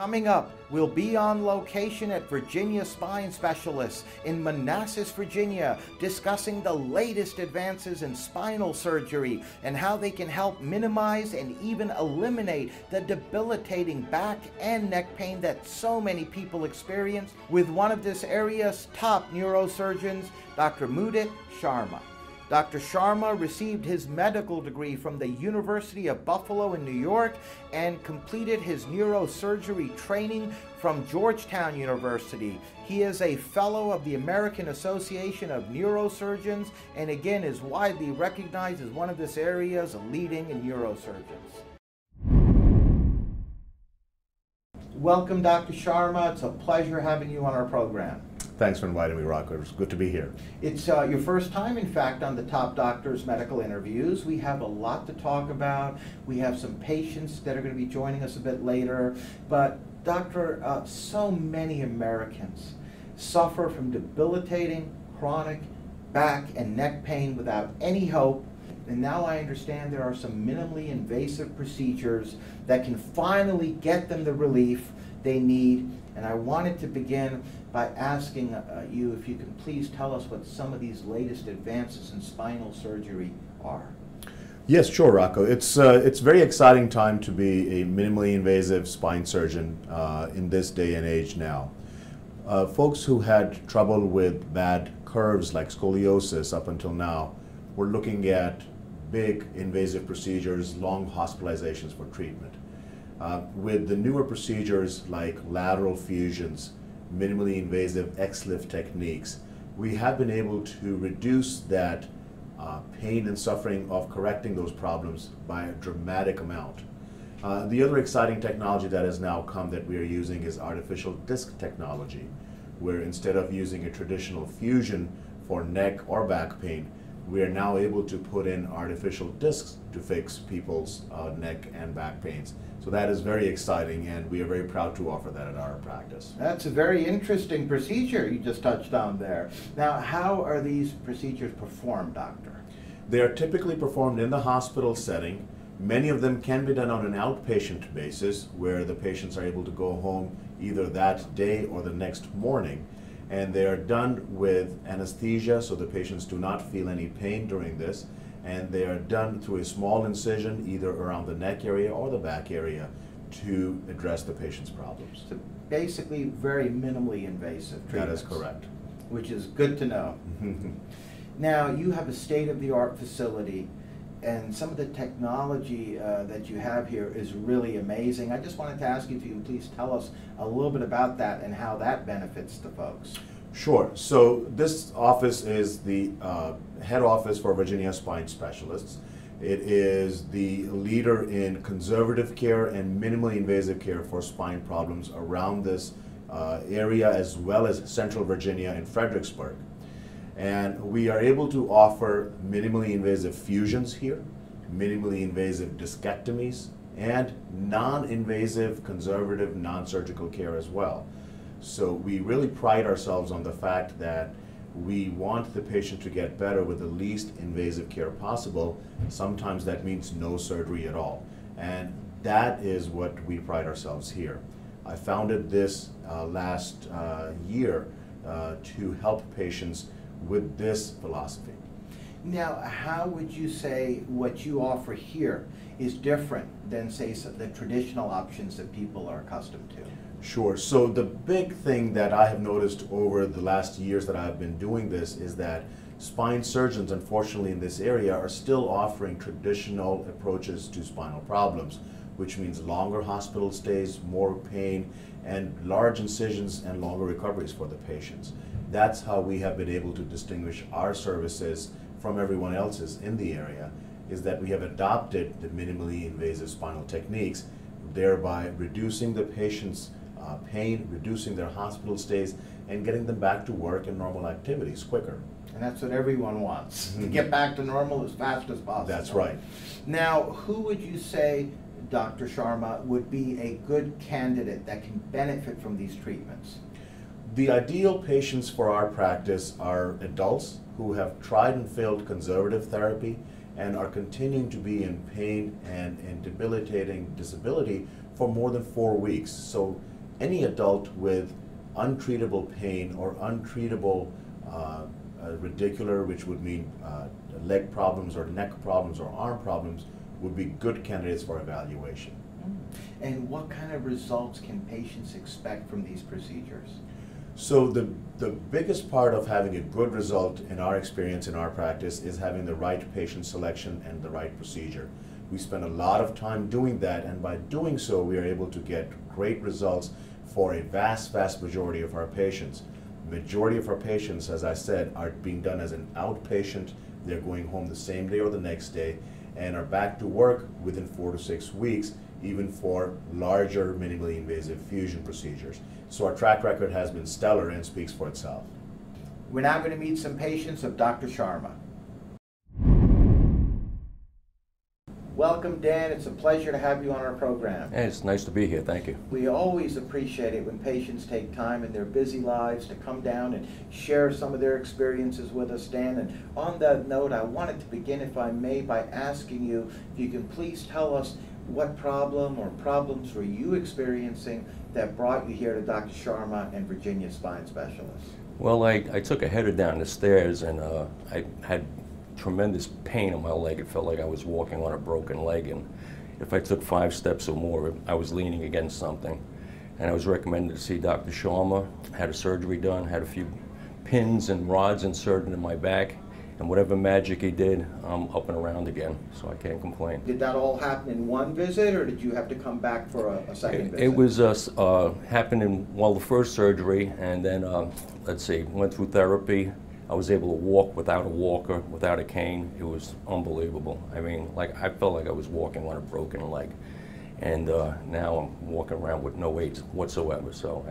Coming up, we'll be on location at Virginia Spine Specialists in Manassas, Virginia, discussing the latest advances in spinal surgery and how they can help minimize and even eliminate the debilitating back and neck pain that so many people experience with one of this area's top neurosurgeons, Dr. Mudit Sharma. Dr. Sharma received his medical degree from the University of Buffalo in New York and completed his neurosurgery training from Georgetown University. He is a fellow of the American Association of Neurosurgeons and again is widely recognized as one of this area's leading neurosurgeons. Welcome, Dr. Sharma. It's a pleasure having you on our program. Thanks for inviting me, Rocco. It's good to be here. It's your first time, in fact, on the Top Doctors Medical Interviews. We have a lot to talk about. We have some patients that are going to be joining us a bit later. But, Doctor, so many Americans suffer from debilitating chronic back and neck pain without any hope. And now I understand there are some minimally invasive procedures that can finally get them the relief they need. And I wanted to begin by asking you if you can please tell us what some of these latest advances in spinal surgery are. Yes, sure, Rocco. It's very exciting time to be a minimally invasive spine surgeon in this day and age now. Folks who had trouble with bad curves like scoliosis up until now were looking at big invasive procedures, long hospitalizations for treatment. With the newer procedures like lateral fusions, minimally invasive X-lift techniques, we have been able to reduce that pain and suffering of correcting those problems by a dramatic amount. The other exciting technology that has now come that we are using is artificial disc technology, where instead of using a traditional fusion for neck or back pain, we are now able to put in artificial discs to fix people's neck and back pains. So that is very exciting, and we are very proud to offer that at our practice. That's a very interesting procedure you just touched on there. Now, how are these procedures performed, doctor? They are typically performed in the hospital setting. Many of them can be done on an outpatient basis, where the patients are able to go home either that day or the next morning. And they are done with anesthesia, so the patients do not feel any pain during this. And they are done through a small incision, either around the neck area or the back area, to address the patient's problems. So basically very minimally invasive treatments. That is correct. Which is good to know. Now, you have a state-of-the-art facility, and some of the technology that you have here is really amazing. I just wanted to ask you if you can please tell us a little bit about that and how that benefits the folks. Sure. So this office is the head office for Virginia Spine Specialists. It is the leader in conservative care and minimally invasive care for spine problems around this area, as well as Central Virginia and Fredericksburg. And we are able to offer minimally invasive fusions here, minimally invasive discectomies, and non-invasive conservative non-surgical care as well. So we really pride ourselves on the fact that we want the patient to get better with the least invasive care possible. Sometimes that means no surgery at all. And that is what we pride ourselves here. I founded this last year to help patients with this philosophy. Now, how would you say what you offer here is different than, say, the traditional options that people are accustomed to? Sure. So the big thing that I have noticed over the last years that I've been doing this is that spine surgeons, unfortunately, in this area are still offering traditional approaches to spinal problems, which means longer hospital stays, more pain, and large incisions and longer recoveries for the patients. That's how we have been able to distinguish our services from everyone else's in the area, is that we have adopted the minimally invasive spinal techniques, thereby reducing the patient's pain, reducing their hospital stays, and getting them back to work and normal activities quicker. And that's what everyone wants, to get back to normal as fast as possible. That's right. Now, who would you say, Dr. Sharma, would be a good candidate that can benefit from these treatments? The ideal patients for our practice are adults who have tried and failed conservative therapy and are continuing to be in pain and in debilitating disability for more than 4 weeks. So any adult with untreatable pain or untreatable radicular, which would mean leg problems or neck problems or arm problems, would be good candidates for evaluation. And what kind of results can patients expect from these procedures? So the biggest part of having a good result in our experience, in our practice, is having the right patient selection and the right procedure. We spend a lot of time doing that, and by doing so, we are able to get great results for a vast majority of our patients. The majority of our patients, as I said, are being done as an outpatient. They're going home the same day or the next day and are back to work within 4 to 6 weeks, even for larger minimally invasive fusion procedures. So our track record has been stellar and speaks for itself. We're now going to meet some patients of Dr. Sharma. Welcome, Dan. It's a pleasure to have you on our program. Hey, it's nice to be here. Thank you. We always appreciate it when patients take time in their busy lives to come down and share some of their experiences with us, Dan. And on that note, I wanted to begin, if I may, by asking you if you can please tell us what problem or problems were you experiencing that brought you here to Dr. Sharma and Virginia Spine Specialist? Well, I took a header down the stairs and I had tremendous pain in my leg. It felt like I was walking on a broken leg, and if I took 5 steps or more, I was leaning against something. And I was recommended to see Dr. Sharma, had a surgery done, had a few pins and rods inserted in my back, and whatever magic he did, I'm up and around again, so I can't complain. Did that all happen in one visit, or did you have to come back for a second visit? It was happening while the first surgery, and then, let's see, went through therapy. I was able to walk without a walker, without a cane. It was unbelievable. I mean, like, I felt like I was walking on a broken leg. And now I'm walking around with no aids whatsoever. So,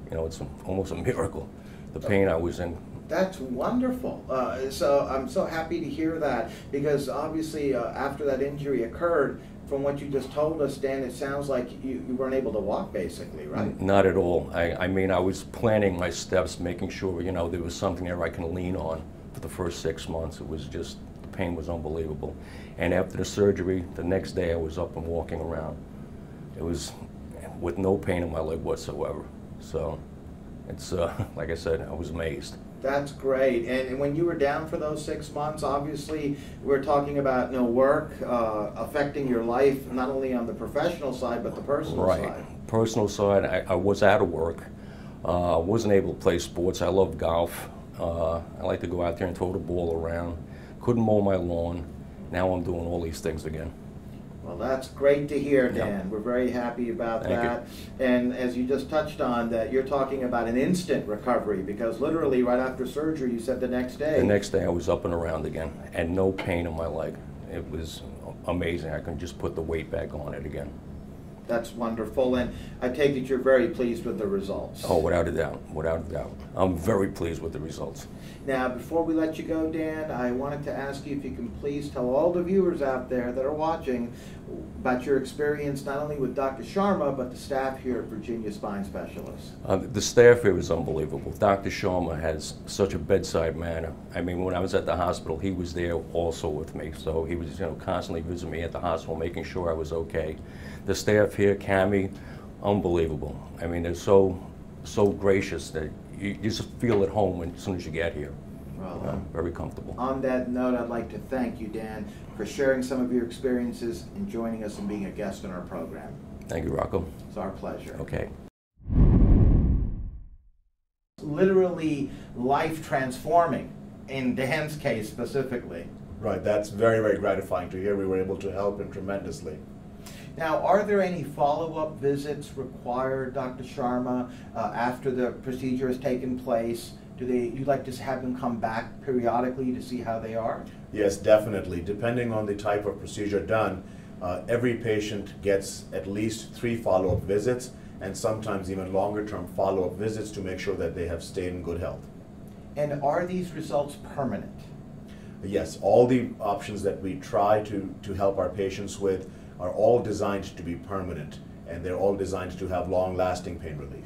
it's almost a miracle. The pain I was in. That's wonderful. So I'm so happy to hear that, because obviously after that injury occurred, from what you just told us, Dan, it sounds like you weren't able to walk, basically, right? Not at all. I mean, I was planning my steps, making sure, there was something there I can lean on for the first 6 months. It was just, the pain was unbelievable. And after the surgery, the next day I was up and walking around. It was with no pain in my leg whatsoever. So it's, like I said, I was amazed. That's great. And when you were down for those 6 months, obviously we're talking about work affecting your life, not only on the professional side, but the personal side. Right. Personal side, I was out of work. I wasn't able to play sports. I love golf. I like to go out there and throw the ball around. Couldn't mow my lawn. Now I'm doing all these things again. Well, that's great to hear, Dan. Yep. We're very happy about Thank that. You. And as you just touched on, that you're talking about an instant recovery, because literally right after surgery, you said the next day. The next day I was up and around again, and no pain in my leg. It was amazing. I can just put the weight back on it again. That's wonderful, and I take it you're very pleased with the results. Oh, without a doubt, without a doubt. I'm very pleased with the results. Now, before we let you go, Dan, I wanted to ask you if you can please tell all the viewers out there that are watching about your experience not only with Dr. Sharma, but the staff here at Virginia Spine Specialists. The staff here is unbelievable. Dr. Sharma has such a bedside manner. I mean, when I was at the hospital, he was there also with me. So he was, constantly visiting me at the hospital, making sure I was okay. The staff here, Cammie, unbelievable. I mean, they're so gracious that you just feel at home as soon as you get here. Well, very comfortable. On that note, I'd like to thank you, Dan, for sharing some of your experiences and joining us and being a guest on our program. Thank you, Rocco. It's our pleasure. Okay. Literally life transforming, in Dan's case specifically. Right, that's very gratifying to hear. We were able to help him tremendously. Now, are there any follow-up visits required, Dr. Sharma, after the procedure has taken place? You'd like to have them come back periodically to see how they are? Yes, definitely. Depending on the type of procedure done, every patient gets at least 3 follow-up visits, and sometimes even longer-term follow-up visits to make sure that they have stayed in good health. And are these results permanent? Yes, all the options that we try to help our patients with are all designed to be permanent, and they're all designed to have long-lasting pain relief.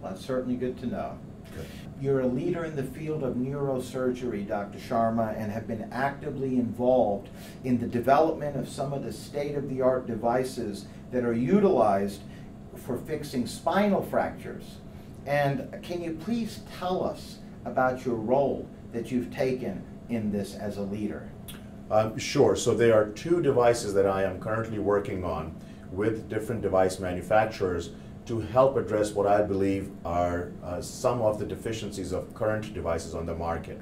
Well, that's certainly good to know. Good. You're a leader in the field of neurosurgery, Dr. Sharma, and have been actively involved in the development of some of the state-of-the-art devices that are utilized for fixing spinal fractures. And can you please tell us about your role that you've taken in this as a leader? Sure. So there are two devices that I am currently working on with different device manufacturers to help address what I believe are some of the deficiencies of current devices on the market.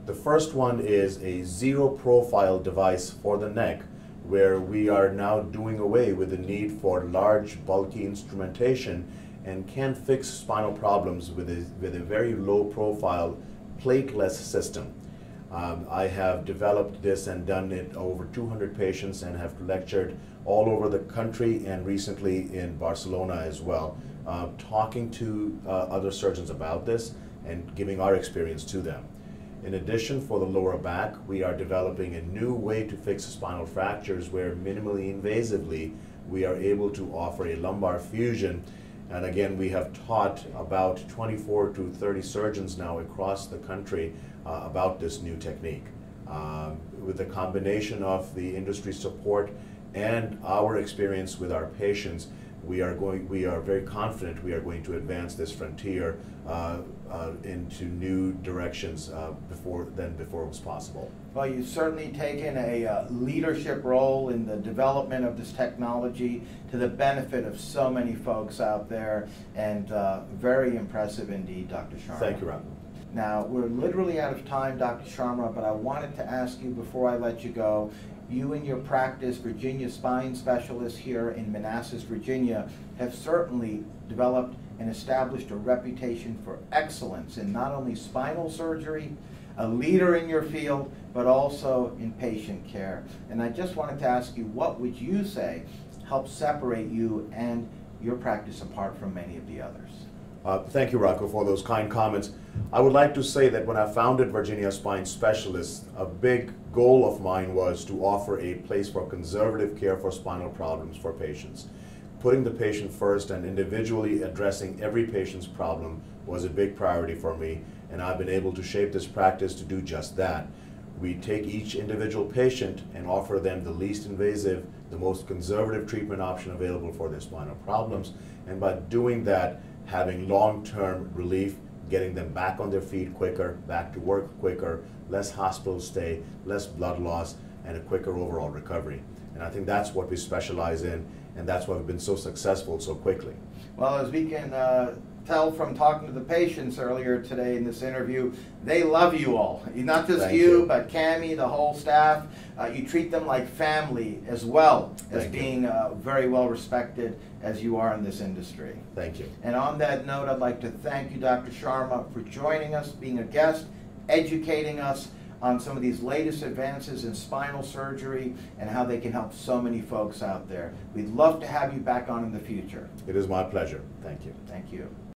The first one is a zero profile device for the neck, where we are now doing away with the need for large, bulky instrumentation and can fix spinal problems with a very low profile, plateless system. I have developed this and done it over 200 patients and have lectured all over the country and recently in Barcelona as well, talking to other surgeons about this and giving our experience to them. In addition, for the lower back, we are developing a new way to fix spinal fractures where minimally invasively we are able to offer a lumbar fusion. And again, we have taught about 24 to 30 surgeons now across the country about this new technique. With the combination of the industry support and our experience with our patients, we are very confident we are going to advance this frontier into new directions before it was possible. Well, you've certainly taken a leadership role in the development of this technology to the benefit of so many folks out there, and very impressive indeed, Dr. Sharma. Thank you, Rocco. Now, we're literally out of time, Dr. Sharma, but I wanted to ask you before I let you go, you and your practice, Virginia Spine Specialists here in Manassas, Virginia, have certainly developed and established a reputation for excellence in not only spinal surgery, a leader in your field, but also in patient care. And I just wanted to ask you, what would you say helps separate you and your practice apart from many of the others? Thank you, Rocco, for those kind comments. I would like to say that when I founded Virginia Spine Specialists, a big goal of mine was to offer a place for conservative care for spinal problems for patients. Putting the patient first and individually addressing every patient's problem was a big priority for me, and I've been able to shape this practice to do just that. We take each individual patient and offer them the least invasive, the most conservative treatment option available for their spinal problems, and by doing that, having long-term relief, getting them back on their feet quicker, back to work quicker, less hospital stay, less blood loss, and a quicker overall recovery. And I think that's what we specialize in, and that's why we've been so successful so quickly. Well, as we can tell from talking to the patients earlier today in this interview, they love you all. Not just Thank you, you, but Cammie, the whole staff. You treat them like family as well as Thank you. being very well respected as you are in this industry. Thank you. And on that note, I'd like to thank you, Dr. Sharma, for joining us, being a guest, educating us on some of these latest advances in spinal surgery and how they can help so many folks out there. We'd love to have you back on in the future. It is my pleasure. Thank you. Thank you.